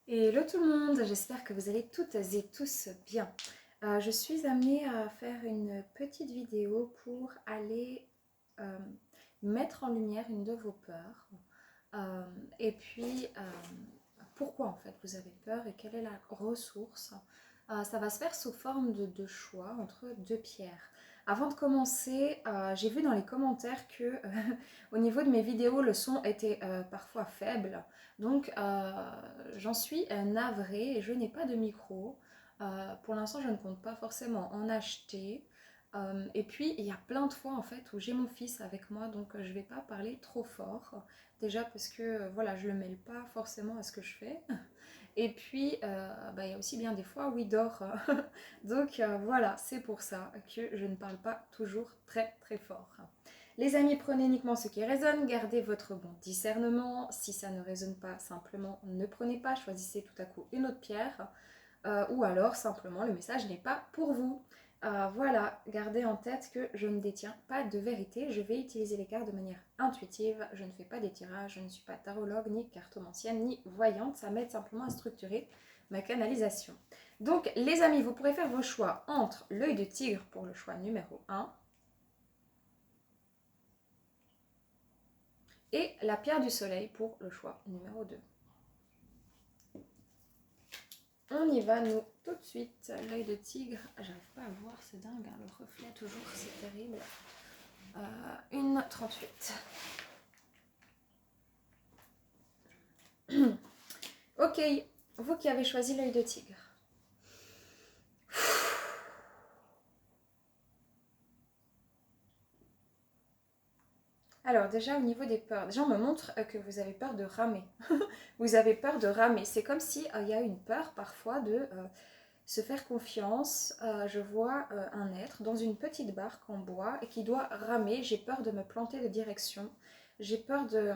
Hello tout le monde, j'espère que vous allez toutes et tous bien. Je suis amenée à faire une petite vidéo pour aller euh, mettre en lumière une de vos peurs. Euh, et puis, pourquoi en fait vous avez peur et quelle est la ressource. Ça va se faire sous forme de choix entre deux pierres. Avant de commencer, j'ai vu dans les commentaires que au niveau de mes vidéos, le son était parfois faible. Donc, j'en suis navrée et je n'ai pas de micro. Pour l'instant, je ne compte pas forcément en acheter. Et puis, il y a plein de fois en fait où j'ai mon fils avec moi, donc je ne vais pas parler trop fort. Déjà parce que voilà, je le mêle pas forcément à ce que je fais. Et puis, bah, il y a aussi bien des fois où il dort. Donc voilà, c'est pour ça que je ne parle pas toujours très très fort. Les amis, prenez uniquement ce qui résonne, gardez votre bon discernement. Si ça ne résonne pas, simplement ne prenez pas, choisissez tout à coup une autre pierre. Ou alors simplement le message n'est pas pour vous. Voilà, gardez en tête que je ne détiens pas de vérité, je vais utiliser les cartes de manière intuitive, je ne fais pas des tirages, je ne suis pas tarologue, ni cartomancienne, ni voyante, ça m'aide simplement à structurer ma canalisation. Donc les amis, vous pourrez faire vos choix entre l'œil de tigre pour le choix numéro 1 et la pierre du soleil pour le choix numéro 2. On y va, nous, tout de suite. L'œil de tigre, j'arrive pas à voir, c'est dingue, hein, le reflet toujours, c'est terrible. Une 38. Ok, vous qui avez choisi l'œil de tigre. Alors déjà au niveau des peurs, déjà on me montre que vous avez peur de ramer. Vous avez peur de ramer. C'est comme si il y a une peur parfois de se faire confiance. Je vois un être dans une petite barque en bois et qui doit ramer. J'ai peur de me planter de direction. J'ai peur de,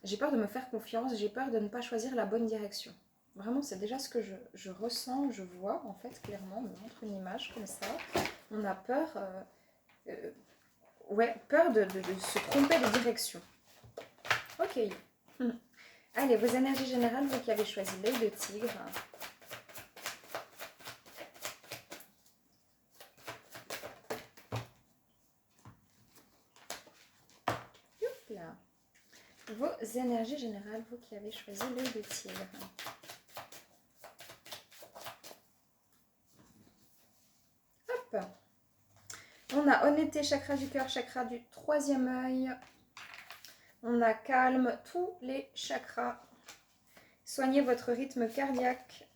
j'ai peur de me faire confiance. J'ai peur de ne pas choisir la bonne direction. Vraiment, c'est déjà ce que je ressens, je vois en fait clairement. On me montre une image comme ça. On a peur, euh, ouais, peur de se tromper de direction. Ok. Allez, vos énergies générales, vous qui avez choisi l'œil de tigre. Là. Vos énergies générales, vous qui avez choisi l'œil de tigre. Hop. On a honnêteté, chakra du cœur, chakra du troisième œil. On a calme, tous les chakras. Soignez votre rythme cardiaque.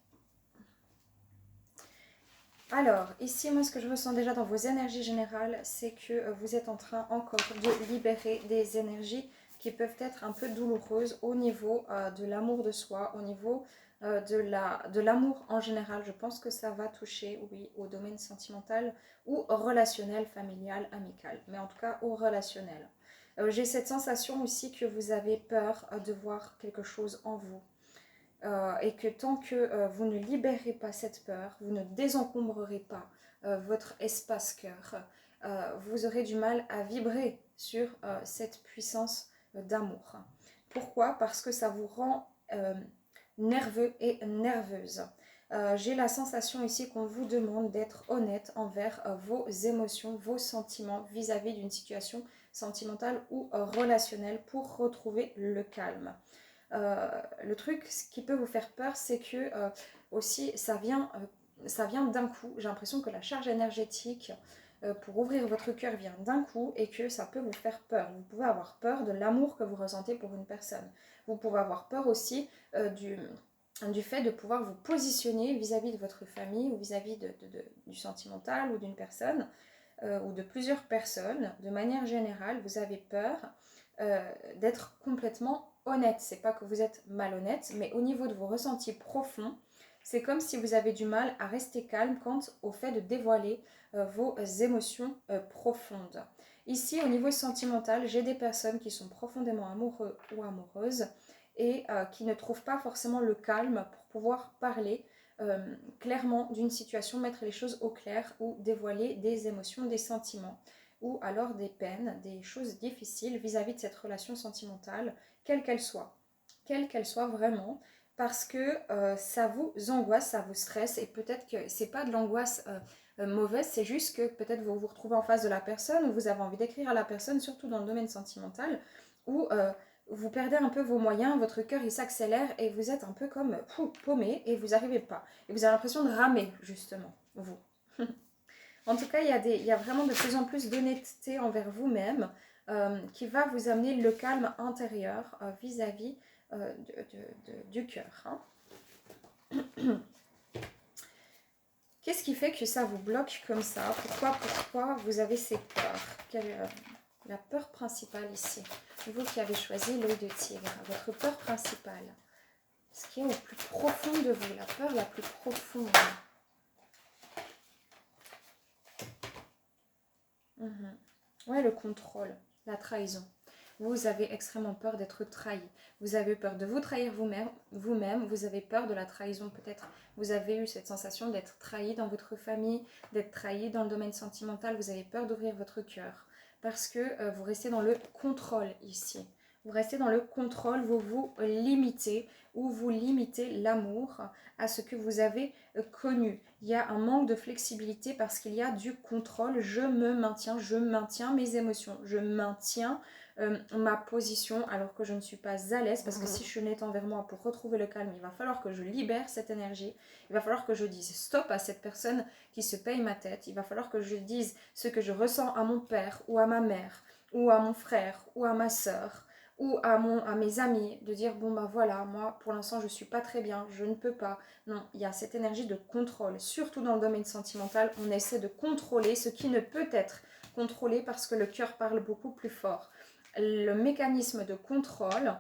Alors, ici, moi, ce que je ressens déjà dans vos énergies générales, c'est que vous êtes en train encore de libérer des énergies qui peuvent être un peu douloureuses au niveau de l'amour de soi, au niveau de l'amour en général. Je pense que ça va toucher, oui, au domaine sentimental ou relationnel, familial, amical, mais en tout cas au relationnel. J'ai cette sensation aussi que vous avez peur de voir quelque chose en vous. Et que tant que vous ne libérez pas cette peur, vous ne désencombrerez pas votre espace cœur, vous aurez du mal à vibrer sur cette puissance d'amour. Pourquoi? Parce que ça vous rend nerveux et nerveuse. J'ai la sensation ici qu'on vous demande d'être honnête envers vos émotions, vos sentiments vis-à-vis d'une situation sentimentale ou relationnelle pour retrouver le calme. Le truc, ce qui peut vous faire peur, c'est que aussi ça vient d'un coup. J'ai l'impression que la charge énergétique pour ouvrir votre cœur vient d'un coup et que ça peut vous faire peur. Vous pouvez avoir peur de l'amour que vous ressentez pour une personne. Vous pouvez avoir peur aussi du fait de pouvoir vous positionner vis-à-vis de votre famille ou vis-à-vis du sentimental ou d'une personne ou de plusieurs personnes. De manière générale, vous avez peur d'être complètement honnête. C'est pas que vous êtes malhonnête, mais au niveau de vos ressentis profonds, c'est comme si vous avez du mal à rester calme quant au fait de dévoiler vos émotions profondes. Ici, au niveau sentimental, j'ai des personnes qui sont profondément amoureux ou amoureuses et qui ne trouvent pas forcément le calme pour pouvoir parler clairement d'une situation, mettre les choses au clair ou dévoiler des émotions, des sentiments ou alors des peines, des choses difficiles vis-à-vis de cette relation sentimentale, quelle qu'elle soit. Quelle qu'elle soit vraiment, parce que ça vous angoisse, ça vous stresse et peut-être que c'est pas de l'angoisse mauvaise, c'est juste que peut-être vous vous retrouvez en face de la personne ou vous avez envie d'écrire à la personne, surtout dans le domaine sentimental, où vous perdez un peu vos moyens, votre cœur il s'accélère et vous êtes un peu comme paumé et vous n'arrivez pas. Et vous avez l'impression de ramer justement, vous. En tout cas, il y a vraiment de plus en plus d'honnêteté envers vous-même qui va vous amener le calme intérieur vis-à-vis du cœur. Hein. Qu'est-ce qui fait que ça vous bloque comme ça? Pourquoi vous avez ces peurs? Quelle est la peur principale ici? Vous qui avez choisi l'œil de tigre, votre peur principale. Ce qui est au plus profond de vous, la peur la plus profonde. Ouais, le contrôle, la trahison. Vous avez extrêmement peur d'être trahi. Vous avez peur de vous trahir vous-même. Vous avez peur de la trahison peut-être. Vous avez eu cette sensation d'être trahi dans votre famille, d'être trahi dans le domaine sentimental. Vous avez peur d'ouvrir votre cœur parce que vous restez dans le contrôle ici. Vous restez dans le contrôle, vous vous limitez ou vous limitez l'amour à ce que vous avez connu. Il y a un manque de flexibilité parce qu'il y a du contrôle. Je maintiens mes émotions, je maintiens ma position alors que je ne suis pas à l'aise parce que si je suis honnête envers moi pour retrouver le calme, il va falloir que je libère cette énergie, il va falloir que je dise stop à cette personne qui se paye ma tête, il va falloir que je dise ce que je ressens à mon père ou à ma mère ou à mon frère ou à ma soeur ou à mes amis, de dire bon bah voilà, moi pour l'instant je suis pas très bien, je ne peux pas. Non, il y a cette énergie de contrôle, surtout dans le domaine sentimental, on essaie de contrôler ce qui ne peut être contrôlé parce que le cœur parle beaucoup plus fort. Le mécanisme de contrôle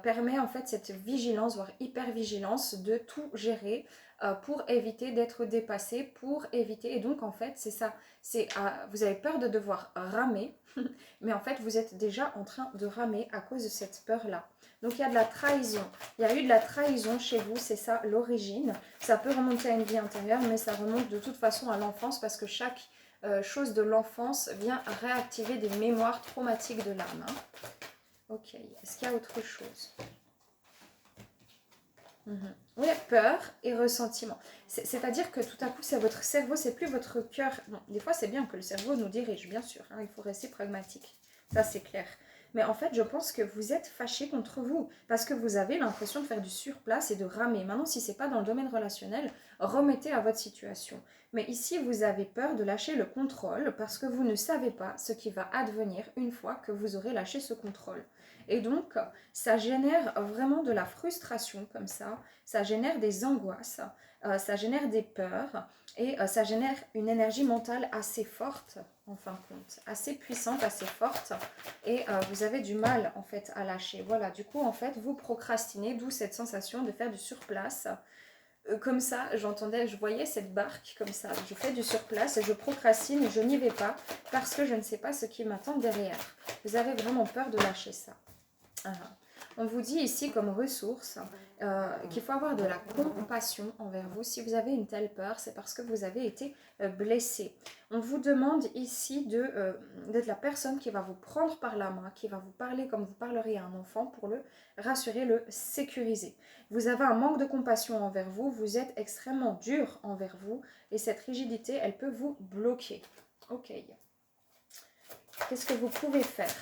permet en fait cette vigilance, voire hypervigilance de tout gérer pour éviter d'être dépassé, pour éviter, et donc en fait c'est ça, vous avez peur de devoir ramer, mais en fait vous êtes déjà en train de ramer à cause de cette peur-là. Donc il y a de la trahison, il y a eu de la trahison chez vous, c'est ça l'origine. Ça peut remonter à une vie antérieure, mais ça remonte de toute façon à l'enfance parce que chaque chose de l'enfance vient réactiver des mémoires traumatiques de l'âme. Hein. Ok, est-ce qu'il y a autre chose? Oui, peur et ressentiment. C'est-à-dire que tout à coup, c'est votre cerveau, c'est plus votre cœur. Bon, des fois, c'est bien que le cerveau nous dirige, bien sûr. Hein, il faut rester pragmatique. Ça, c'est clair. Mais en fait, je pense que vous êtes fâché contre vous parce que vous avez l'impression de faire du surplace et de ramer. Maintenant, si ce n'est pas dans le domaine relationnel, remettez à votre situation. Mais ici, vous avez peur de lâcher le contrôle parce que vous ne savez pas ce qui va advenir une fois que vous aurez lâché ce contrôle. Et donc, ça génère vraiment de la frustration comme ça génère des angoisses, ça génère des peurs et ça génère une énergie mentale assez forte en fin de compte, assez puissante, assez forte et vous avez du mal en fait à lâcher. Voilà, du coup en fait vous procrastinez, d'où cette sensation de faire du surplace. Comme ça, je voyais cette barque comme ça, je fais du surplace et je procrastine, je n'y vais pas parce que je ne sais pas ce qui m'attend derrière. Vous avez vraiment peur de lâcher ça. On vous dit ici comme ressource qu'il faut avoir de la compassion envers vous. Si vous avez une telle peur, c'est parce que vous avez été blessé. On vous demande ici d'être la personne qui va vous prendre par la main, qui va vous parler comme vous parleriez à un enfant pour le rassurer, le sécuriser. Vous avez un manque de compassion envers vous, vous êtes extrêmement dur envers vous et cette rigidité, elle peut vous bloquer. Ok. Qu'est-ce que vous pouvez faire ?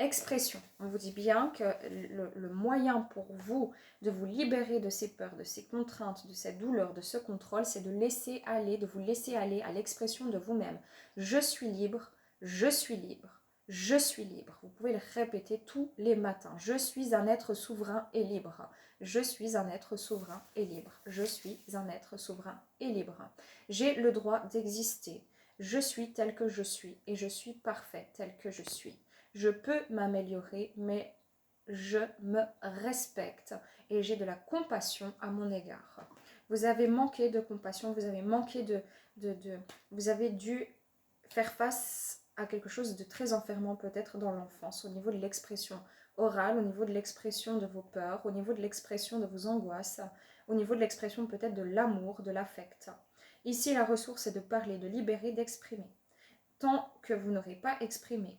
Expression. On vous dit bien que le moyen pour vous de vous libérer de ces peurs, de ces contraintes, de cette douleur, de ce contrôle, c'est de laisser aller, de vous laisser aller à l'expression de vous-même. Je suis libre, je suis libre, je suis libre. Vous pouvez le répéter tous les matins. Je suis un être souverain et libre. Je suis un être souverain et libre. Je suis un être souverain et libre. J'ai le droit d'exister. Je suis tel que je suis et je suis parfait tel que je suis. Je peux m'améliorer, mais je me respecte et j'ai de la compassion à mon égard. Vous avez manqué de compassion, vous avez manqué vous avez dû faire face à quelque chose de très enfermant peut-être dans l'enfance, au niveau de l'expression orale, au niveau de l'expression de vos peurs, au niveau de l'expression de vos angoisses, au niveau de l'expression peut-être de l'amour, de l'affect. Ici, la ressource est de parler, de libérer, d'exprimer. Tant que vous n'aurez pas exprimé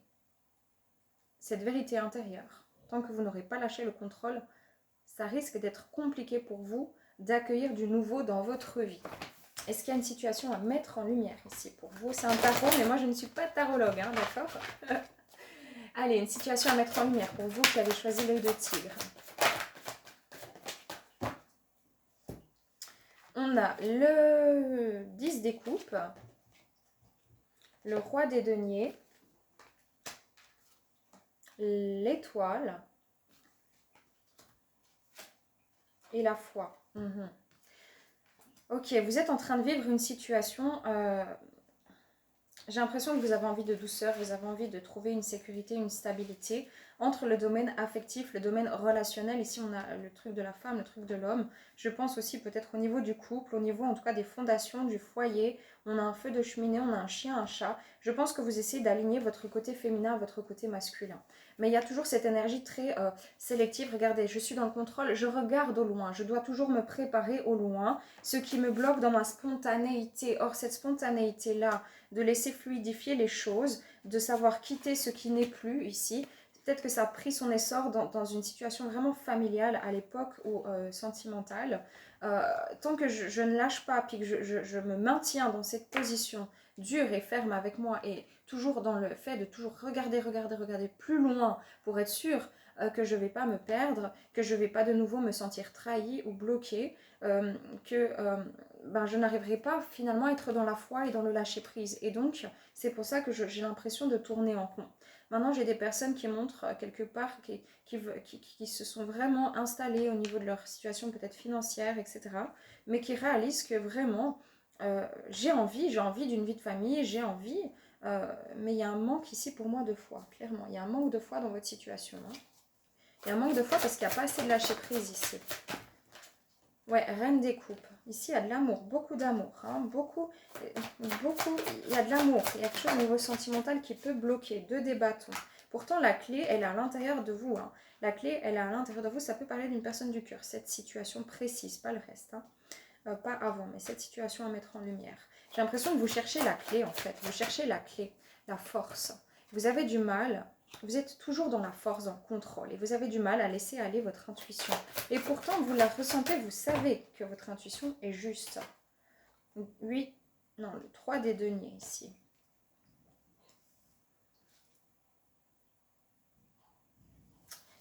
cette vérité intérieure, Tant que vous n'aurez pas lâché le contrôle, ça risque d'être compliqué pour vous d'accueillir du nouveau dans votre vie. Est-ce qu'il y a une situation à mettre en lumière ici pour vous? C'est un tarot, mais moi je ne suis pas tarologue, hein, d'accord? Allez, une situation à mettre en lumière pour vous qui avez choisi l'œil de tigre. On a le 10 des coupes, le roi des deniers, l'étoile et la foi. Ok, vous êtes en train de vivre une situation, j'ai l'impression que vous avez envie de douceur, vous avez envie de trouver une sécurité, une stabilité entre le domaine affectif, le domaine relationnel. Ici, on a le truc de la femme, le truc de l'homme. Je pense aussi peut-être au niveau du couple, au niveau en tout cas des fondations, du foyer. On a un feu de cheminée, on a un chien, un chat. Je pense que vous essayez d'aligner votre côté féminin à votre côté masculin. Mais il y a toujours cette énergie très sélective. Regardez, je suis dans le contrôle, je regarde au loin. Je dois toujours me préparer au loin, ce qui me bloque dans ma spontanéité. Or, cette spontanéité-là, de laisser fluidifier les choses, de savoir quitter ce qui n'est plus ici. Peut-être que ça a pris son essor dans une situation vraiment familiale à l'époque ou sentimentale. Tant que je ne lâche pas, puis que je me maintiens dans cette position dure et ferme avec moi et toujours dans le fait de toujours regarder plus loin pour être sûr que je ne vais pas me perdre, que je ne vais pas de nouveau me sentir trahi ou bloqué, je n'arriverai pas finalement à être dans la foi et dans le lâcher prise. Et donc, c'est pour ça que j'ai l'impression de tourner en rond. Maintenant, j'ai des personnes qui montrent quelque part, qui se sont vraiment installées au niveau de leur situation peut-être financière, etc. Mais qui réalisent que vraiment, j'ai envie d'une vie de famille, j'ai envie, mais il y a un manque ici pour moi de foi, clairement. Il y a un manque de foi dans votre situation. Hein. Il y a un manque de foi parce qu'il n'y a pas assez de lâcher prise ici. Ouais, reine des coupes. Ici, il y a de l'amour, beaucoup d'amour. Hein, beaucoup, il y a de l'amour. Il y a quelque chose au niveau sentimental qui peut bloquer. Deux des bâtons. Pourtant, la clé, elle est à l'intérieur de vous. Hein. La clé, elle est à l'intérieur de vous. Ça peut parler d'une personne du cœur. Cette situation précise, pas le reste. Hein. Pas avant, mais cette situation à mettre en lumière. J'ai l'impression que vous cherchez la clé, en fait. Vous cherchez la clé, la force. Vous avez du mal. Vous êtes toujours dans la force, dans le contrôle. Et vous avez du mal à laisser aller votre intuition. Et pourtant, vous la ressentez, vous savez que votre intuition est juste. Oui, non, le 3 des deniers ici.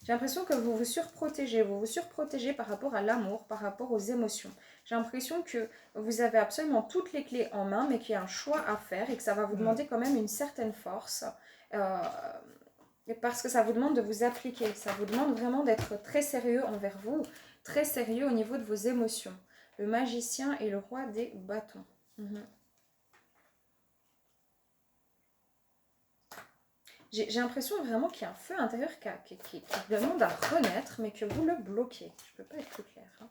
J'ai l'impression que vous vous surprotégez par rapport à l'amour, par rapport aux émotions. J'ai l'impression que vous avez absolument toutes les clés en main, mais qu'il y a un choix à faire et que ça va vous demander quand même une certaine force. Parce que ça vous demande de vous appliquer, ça vous demande vraiment d'être très sérieux envers vous, très sérieux au niveau de vos émotions. Le magicien et le roi des bâtons. J'ai l'impression vraiment qu'il y a un feu intérieur qui demande à renaître, mais que vous le bloquez. Je ne peux pas être plus claire. Hein.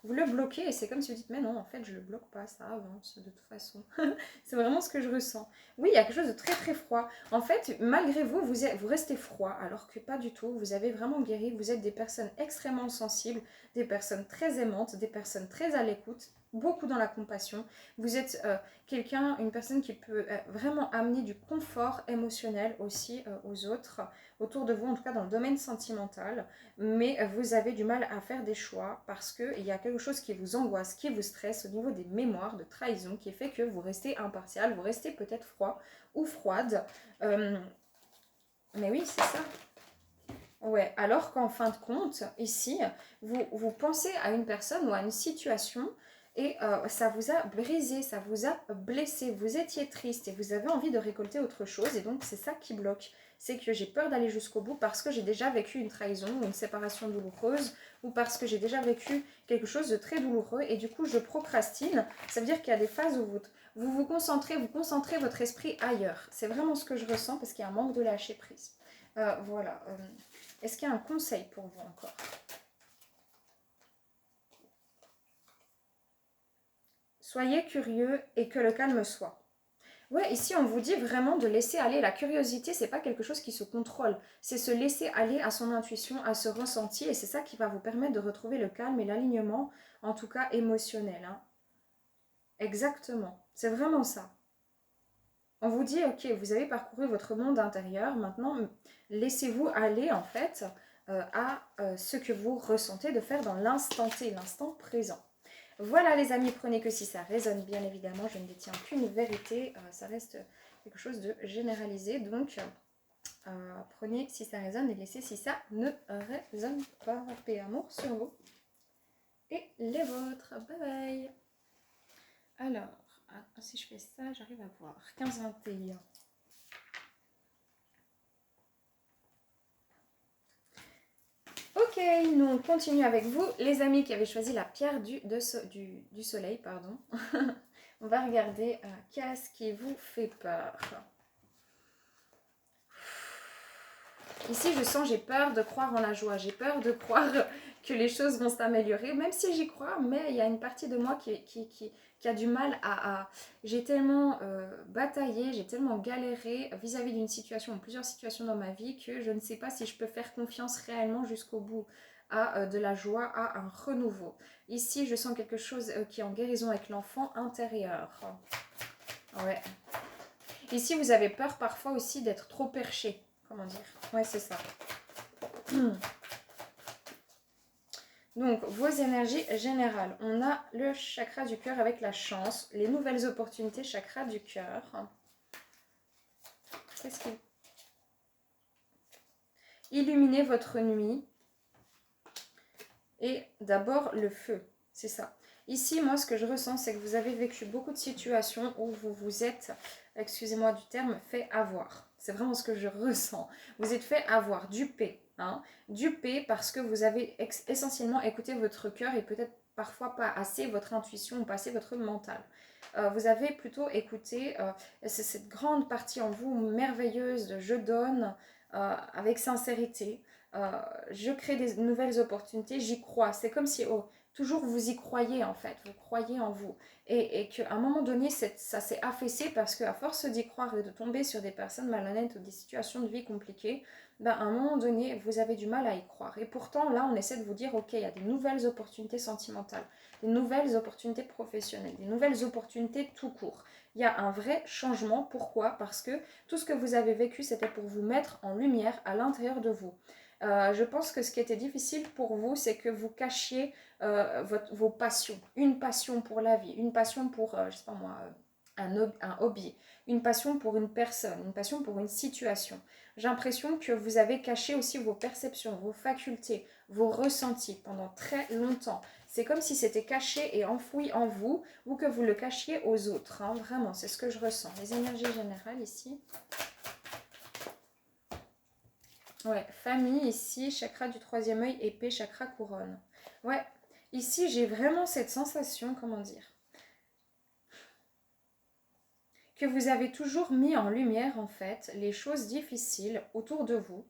Vous le bloquez et c'est comme si vous dites, mais non, en fait, je ne le bloque pas, ça avance de toute façon. C'est vraiment ce que je ressens. Oui, il y a quelque chose de très très froid. En fait, malgré vous, vous restez froid, alors que pas du tout. Vous avez vraiment guéri, vous êtes des personnes extrêmement sensibles, des personnes très aimantes, des personnes très à l'écoute, beaucoup dans la compassion. Vous êtes une personne qui peut vraiment amener du confort émotionnel aussi aux autres, autour de vous, en tout cas dans le domaine sentimental, mais vous avez du mal à faire des choix parce qu'il y a quelque chose qui vous angoisse, qui vous stresse au niveau des mémoires de trahison, qui fait que vous restez impartial, vous restez peut-être froid ou froide. Mais oui, c'est ça. Ouais, alors qu'en fin de compte, ici, vous pensez à une personne ou à une situation et ça vous a brisé, ça vous a blessé, vous étiez triste et vous avez envie de récolter autre chose et donc c'est ça qui bloque. C'est que j'ai peur d'aller jusqu'au bout parce que j'ai déjà vécu une trahison ou une séparation douloureuse ou parce que j'ai déjà vécu quelque chose de très douloureux et du coup je procrastine. Ça veut dire qu'il y a des phases où vous concentrez votre esprit ailleurs. C'est vraiment ce que je ressens parce qu'il y a un manque de lâcher prise. Voilà. Est-ce qu'il y a un conseil pour vous encore ? Soyez curieux et que le calme soit. Ouais, ici on vous dit vraiment de laisser aller. La curiosité, c'est pas quelque chose qui se contrôle. C'est se laisser aller à son intuition, à ce ressenti. Et c'est ça qui va vous permettre de retrouver le calme et l'alignement, en tout cas émotionnel. Hein. Exactement. C'est vraiment ça. On vous dit, ok, vous avez parcouru votre monde intérieur. Maintenant, laissez-vous aller en fait à ce que vous ressentez de faire dans l'instant T, l'instant présent. Voilà les amis, prenez que si ça résonne, bien évidemment, je ne détiens qu'une vérité, ça reste quelque chose de généralisé, donc prenez si ça résonne et laissez si ça ne résonne pas. Paix et amour sur vous et les vôtres. Bye bye. Alors, si je fais ça, j'arrive à voir 15-21. Ok, nous on continue avec vous, les amis qui avaient choisi la pierre du soleil, pardon. On va regarder qu'est-ce qui vous fait peur. Ici, je sens, j'ai peur de croire en la joie, j'ai peur de croire que les choses vont s'améliorer, même si j'y crois, mais il y a une partie de moi qui a du mal à... J'ai tellement bataillé, j'ai tellement galéré vis-à-vis d'une situation, ou plusieurs situations dans ma vie, que je ne sais pas si je peux faire confiance réellement jusqu'au bout à de la joie, à un renouveau. Ici, je sens quelque chose qui est en guérison avec l'enfant intérieur. Ouais. Ici, vous avez peur parfois aussi d'être trop perché. Comment dire? Ouais, c'est ça. Donc, vos énergies générales. On a le chakra du cœur avec la chance. Les nouvelles opportunités, chakra du cœur. Qu'est-ce qui... Illuminez votre nuit. Et d'abord, le feu. C'est ça. Ici, moi, ce que je ressens, c'est que vous avez vécu beaucoup de situations où vous vous êtes, excusez-moi du terme, fait avoir. C'est vraiment ce que je ressens. Vous êtes fait avoir, dupé. Hein, dupé parce que vous avez essentiellement écouté votre cœur et peut-être parfois pas assez votre intuition ou pas assez votre mental. Vous avez plutôt écouté cette grande partie en vous merveilleuse de je donne avec sincérité. Je crée des nouvelles opportunités, j'y crois. C'est comme si toujours vous y croyez en fait, vous croyez en vous. Et qu'à un moment donné, ça s'est affaissé parce qu'à force d'y croire et de tomber sur des personnes malhonnêtes ou des situations de vie compliquées, ben, à un moment donné, vous avez du mal à y croire. Et pourtant, là, on essaie de vous dire, ok, il y a des nouvelles opportunités sentimentales, des nouvelles opportunités professionnelles, des nouvelles opportunités tout court. Il y a un vrai changement. Pourquoi? Parce que tout ce que vous avez vécu, c'était pour vous mettre en lumière à l'intérieur de vous. Je pense que ce qui était difficile pour vous, c'est que vous cachiez vos passions. Une passion pour la vie, une passion pour, je sais pas moi, un hobby, une passion pour une personne, une passion pour une situation. J'ai l'impression que vous avez caché aussi vos perceptions, vos facultés, vos ressentis pendant très longtemps. C'est comme si c'était caché et enfoui en vous ou que vous le cachiez aux autres. Hein. Vraiment, c'est ce que je ressens. Les énergies générales ici. Ouais, famille ici, chakra du troisième œil, épée, chakra couronne. Ouais, ici j'ai vraiment cette sensation, comment dire, que vous avez toujours mis en lumière en fait les choses difficiles autour de vous,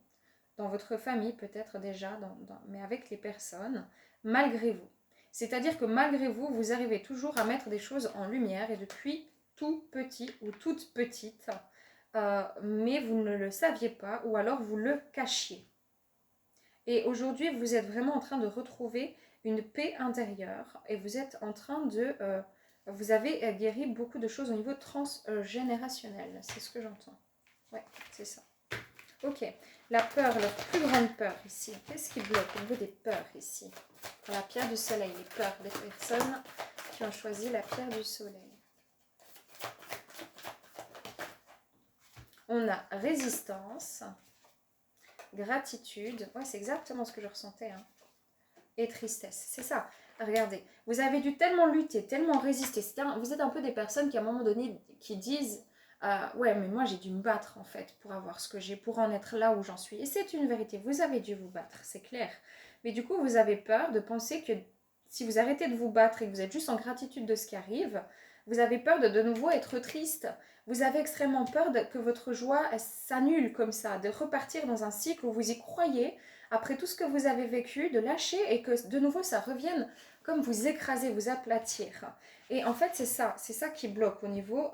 dans votre famille peut-être déjà, mais avec les personnes, malgré vous. C'est-à-dire que malgré vous, vous arrivez toujours à mettre des choses en lumière et depuis tout petit ou toute petite, mais vous ne le saviez pas ou alors vous le cachiez. Et aujourd'hui, vous êtes vraiment en train de retrouver une paix intérieure et vous êtes en train de... vous avez guéri beaucoup de choses au niveau transgénérationnel. C'est ce que j'entends. Ouais, c'est ça. Ok. La peur, la plus grande peur ici. Qu'est-ce qui bloque au niveau des peurs ici? Pour la pierre du soleil, les peurs des personnes qui ont choisi la pierre du soleil. On a résistance, gratitude. Ouais, c'est exactement ce que je ressentais. Hein. Et tristesse. C'est ça. Regardez, vous avez dû tellement lutter, tellement résister. Vous êtes un peu des personnes qui à un moment donné qui disent ouais mais moi j'ai dû me battre en fait pour avoir ce que j'ai, pour en être là où j'en suis. Et c'est une vérité, vous avez dû vous battre, c'est clair. Mais du coup vous avez peur de penser que si vous arrêtez de vous battre et que vous êtes juste en gratitude de ce qui arrive, vous avez peur de nouveau être triste. Vous avez extrêmement peur que votre joie s'annule comme ça, de repartir dans un cycle où vous y croyez, après tout ce que vous avez vécu, de lâcher et que de nouveau ça revienne comme vous écraser, vous aplatir. Et en fait c'est ça qui bloque au niveau...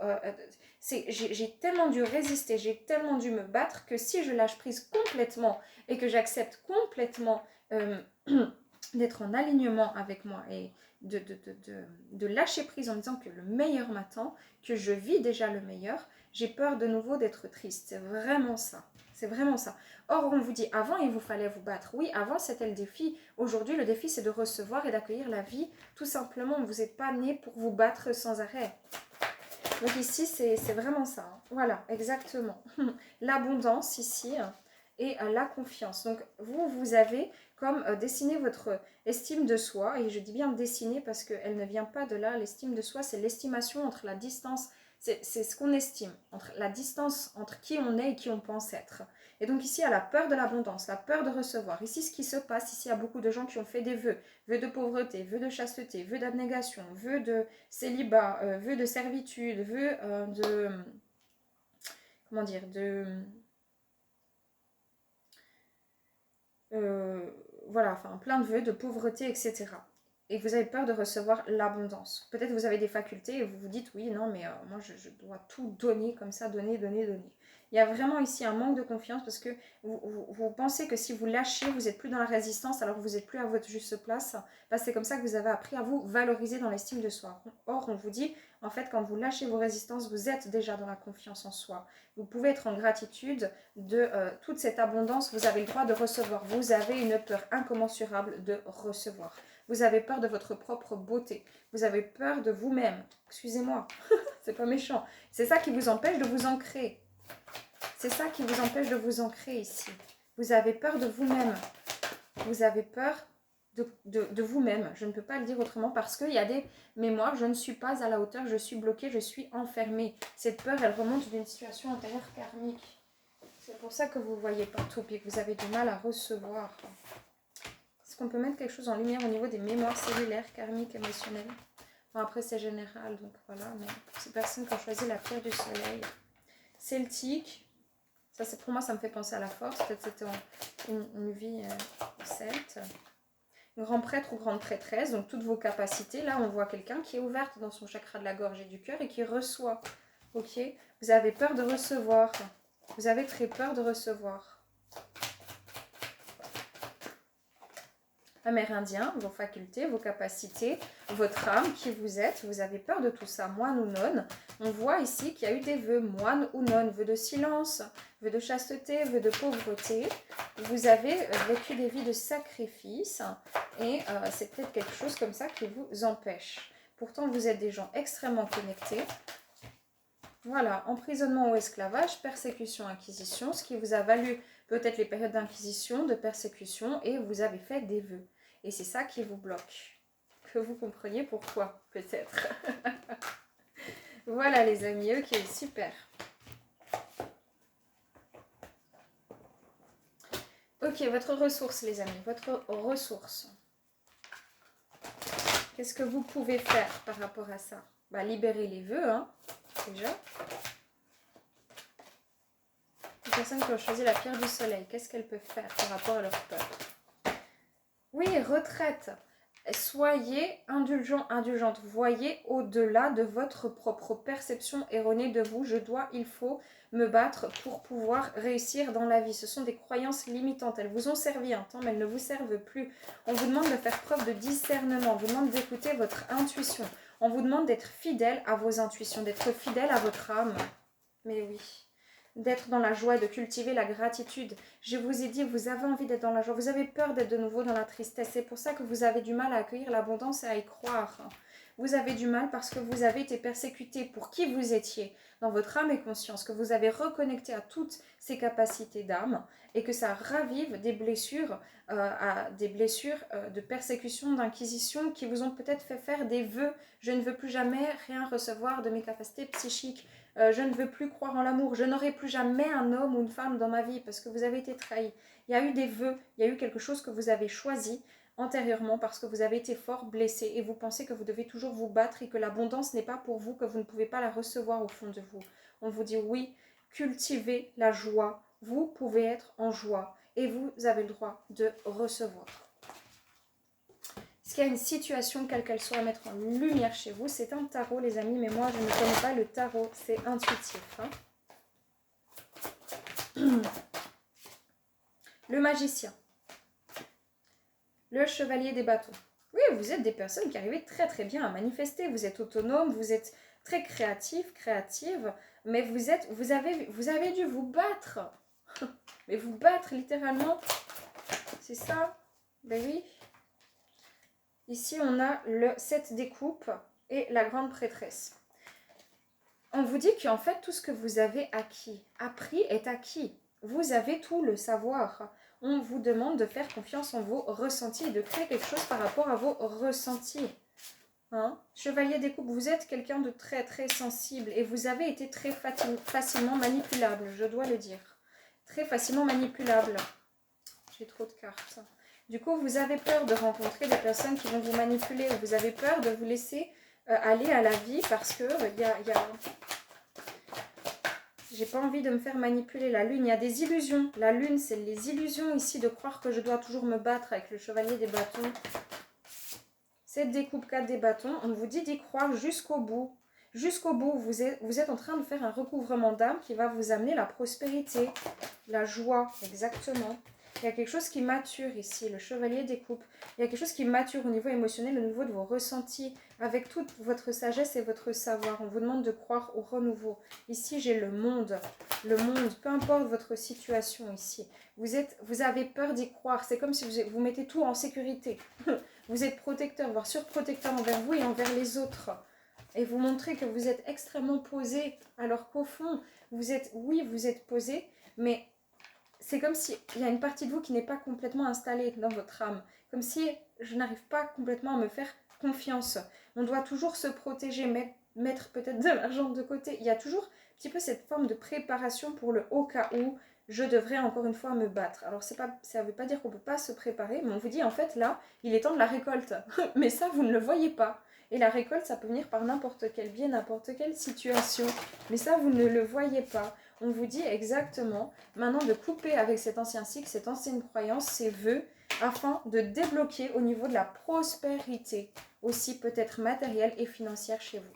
j'ai tellement dû résister, j'ai tellement dû me battre que si je lâche prise complètement et que j'accepte complètement d'être en alignement avec moi et de lâcher prise en disant que le meilleur m'attend, que je vis déjà le meilleur, j'ai peur de nouveau d'être triste. C'est vraiment ça. C'est vraiment ça. Or, on vous dit, avant, il vous fallait vous battre. Oui, avant, c'était le défi. Aujourd'hui, le défi, c'est de recevoir et d'accueillir la vie. Tout simplement, vous n'êtes pas né pour vous battre sans arrêt. Donc ici, c'est vraiment ça. Hein. Voilà, exactement. L'abondance ici et la confiance. Donc, vous avez comme dessiné votre estime de soi. Et je dis bien dessiner parce qu'elle ne vient pas de là. L'estime de soi, c'est l'estimation entre la distance. C'est ce qu'on estime, entre la distance entre qui on est et qui on pense être. Et donc ici, il y a la peur de l'abondance, la peur de recevoir. Ici, ce qui se passe, ici, il y a beaucoup de gens qui ont fait des vœux. Vœux de pauvreté, vœux de chasteté, vœux d'abnégation, vœux de célibat, vœux de servitude, vœux de... Comment dire, euh, voilà, enfin plein de vœux de pauvreté, etc. Et vous avez peur de recevoir l'abondance. Peut-être vous avez des facultés et vous vous dites oui, non, mais moi je dois tout donner comme ça, donner, donner, donner. Il y a vraiment ici un manque de confiance parce que vous pensez que si vous lâchez, vous n'êtes plus dans la résistance alors que vous n'êtes plus à votre juste place. Bah, c'est comme ça que vous avez appris à vous valoriser dans l'estime de soi. Or, on vous dit, en fait, quand vous lâchez vos résistances, vous êtes déjà dans la confiance en soi. Vous pouvez être en gratitude de toute cette abondance. Vous avez le droit de recevoir. Vous avez une peur incommensurable de recevoir. Vous avez peur de votre propre beauté. Vous avez peur de vous-même. Excusez-moi, c'est pas méchant. C'est ça qui vous empêche de vous ancrer. C'est ça qui vous empêche de vous ancrer ici. Vous avez peur de vous-même. Vous avez peur de vous-même. Je ne peux pas le dire autrement parce qu'il y a des mémoires. Je ne suis pas à la hauteur. Je suis bloquée. Je suis enfermée. Cette peur, elle remonte d'une situation antérieure karmique. C'est pour ça que vous ne voyez pas tout et que vous avez du mal à recevoir. Est-ce qu'on peut mettre quelque chose en lumière au niveau des mémoires cellulaires, karmiques, émotionnelles? Bon, après, c'est général, donc voilà. Mais pour ces personnes qui ont choisi la pierre du soleil, celtique, ça, pour moi, ça me fait penser à la force. Peut-être c'était une vie celte. Grand prêtre ou grande prêtresse, donc toutes vos capacités. Là, on voit quelqu'un qui est ouverte dans son chakra de la gorge et du cœur et qui reçoit. Ok? Vous avez peur de recevoir. Vous avez très peur de recevoir. Amérindien, vos facultés, vos capacités, votre âme, qui vous êtes, vous avez peur de tout ça, moine ou nonne. On voit ici qu'il y a eu des vœux, moine ou nonne, vœux de silence, vœux de chasteté, vœux de pauvreté. Vous avez vécu des vies de sacrifice et c'est peut-être quelque chose comme ça qui vous empêche. Pourtant, vous êtes des gens extrêmement connectés. Voilà, emprisonnement ou esclavage, persécution, inquisition, ce qui vous a valu peut-être les périodes d'inquisition, de persécution, et vous avez fait des vœux. Et c'est ça qui vous bloque. Que vous compreniez pourquoi, peut-être. Voilà les amis, ok, super. Ok, votre ressource les amis, votre ressource. Qu'est-ce que vous pouvez faire par rapport à ça? Bah, libérer les vœux, hein, déjà. Les personnes qui ont choisi la pierre du soleil, qu'est-ce qu'elles peuvent faire par rapport à leur peur? Oui, retraite. Soyez indulgent, indulgente. Voyez au-delà de votre propre perception erronée de vous. Je dois, il faut me battre pour pouvoir réussir dans la vie. Ce sont des croyances limitantes. Elles vous ont servi un temps, mais elles ne vous servent plus. On vous demande de faire preuve de discernement. On vous demande d'écouter votre intuition. On vous demande d'être fidèle à vos intuitions, d'être fidèle à votre âme. Mais oui. D'être dans la joie, de cultiver la gratitude. Je vous ai dit, vous avez envie d'être dans la joie, vous avez peur d'être de nouveau dans la tristesse. C'est pour ça que vous avez du mal à accueillir l'abondance et à y croire. Vous avez du mal parce que vous avez été persécuté pour qui vous étiez dans votre âme et conscience, que vous avez reconnecté à toutes ces capacités d'âme et que ça ravive des blessures, de persécution, d'inquisition qui vous ont peut-être fait faire des vœux. Je ne veux plus jamais rien recevoir de mes capacités psychiques. Je ne veux plus croire en l'amour, je n'aurai plus jamais un homme ou une femme dans ma vie parce que vous avez été trahi. Il y a eu des vœux, il y a eu quelque chose que vous avez choisi antérieurement parce que vous avez été fort blessé et vous pensez que vous devez toujours vous battre et que l'abondance n'est pas pour vous, que vous ne pouvez pas la recevoir au fond de vous. On vous dit oui, cultivez la joie, vous pouvez être en joie et vous avez le droit de recevoir. Est-ce qu'il y a une situation, quelle qu'elle soit, à mettre en lumière chez vous? C'est un tarot, les amis, mais moi, je ne connais pas le tarot. C'est intuitif. Hein. Le magicien. Le chevalier des bâtons. Oui, vous êtes des personnes qui arrivez très très bien à manifester. Vous êtes autonome, vous êtes très créatif, créative, mais vous avez dû vous battre. Mais vous battre littéralement. C'est ça? Ben oui. Ici, on a le 7 des coupes et la grande prêtresse. On vous dit qu'en fait, tout ce que vous avez appris est acquis. Vous avez tout le savoir. On vous demande de faire confiance en vos ressentis et de créer quelque chose par rapport à vos ressentis. Hein? Chevalier des coupes, vous êtes quelqu'un de très très sensible et vous avez été très facilement manipulable, je dois le dire. Très facilement manipulable. J'ai trop de cartes. Du coup, vous avez peur de rencontrer des personnes qui vont vous manipuler ou vous avez peur de vous laisser aller à la vie parce que j'ai pas envie de me faire manipuler. La lune, il y a des illusions. La lune, c'est les illusions ici de croire que je dois toujours me battre avec le chevalier des bâtons. 7 des coupes, 4 des bâtons. On vous dit d'y croire jusqu'au bout. Jusqu'au bout, vous êtes en train de faire un recouvrement d'âme qui va vous amener la prospérité, la joie, exactement. Il y a quelque chose qui mature ici, le chevalier des coupes. Il y a quelque chose qui mature au niveau émotionnel, au niveau de vos ressentis, avec toute votre sagesse et votre savoir. On vous demande de croire au renouveau. Ici, j'ai le monde, peu importe votre situation ici. Vous avez peur d'y croire. C'est comme si vous mettez tout en sécurité. Vous êtes protecteur, voire surprotecteur envers vous et envers les autres. Et vous montrez que vous êtes extrêmement posé, alors qu'au fond, vous êtes posé, mais c'est comme s'il y a une partie de vous qui n'est pas complètement installée dans votre âme. Comme si je n'arrive pas complètement à me faire confiance. On doit toujours se protéger, mettre peut-être de l'argent de côté. Il y a toujours un petit peu cette forme de préparation pour le au cas où je devrais encore une fois me battre. Alors ça ne veut pas dire qu'on ne peut pas se préparer, mais on vous dit en fait là, il est temps de la récolte. Mais ça, vous ne le voyez pas. Et la récolte, ça peut venir par n'importe quel biais, n'importe quelle situation. Mais ça, vous ne le voyez pas. On vous dit exactement maintenant de couper avec cet ancien cycle, cette ancienne croyance, ces vœux, afin de débloquer au niveau de la prospérité, aussi peut-être matérielle et financière chez vous.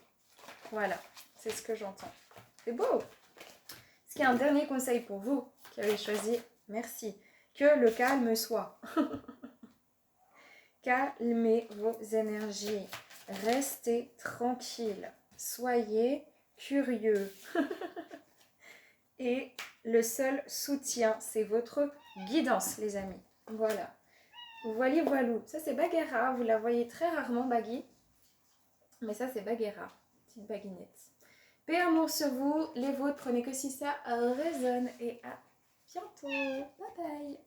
Voilà, c'est ce que j'entends. C'est beau! Est-ce qu'il y a un dernier conseil pour vous qui avez choisi? Merci. Que le calme soit. Calmez vos énergies. Restez tranquille. Soyez curieux. Et le seul soutien, c'est votre guidance, les amis. Voilà. Voilà, voilou. Ça, c'est Bagheera. Vous la voyez très rarement, Baggy. Mais ça, c'est Bagheera. Petite baguinette. Paix, amour sur vous. Les vôtres, prenez que si ça résonne. Et à bientôt. Bye bye.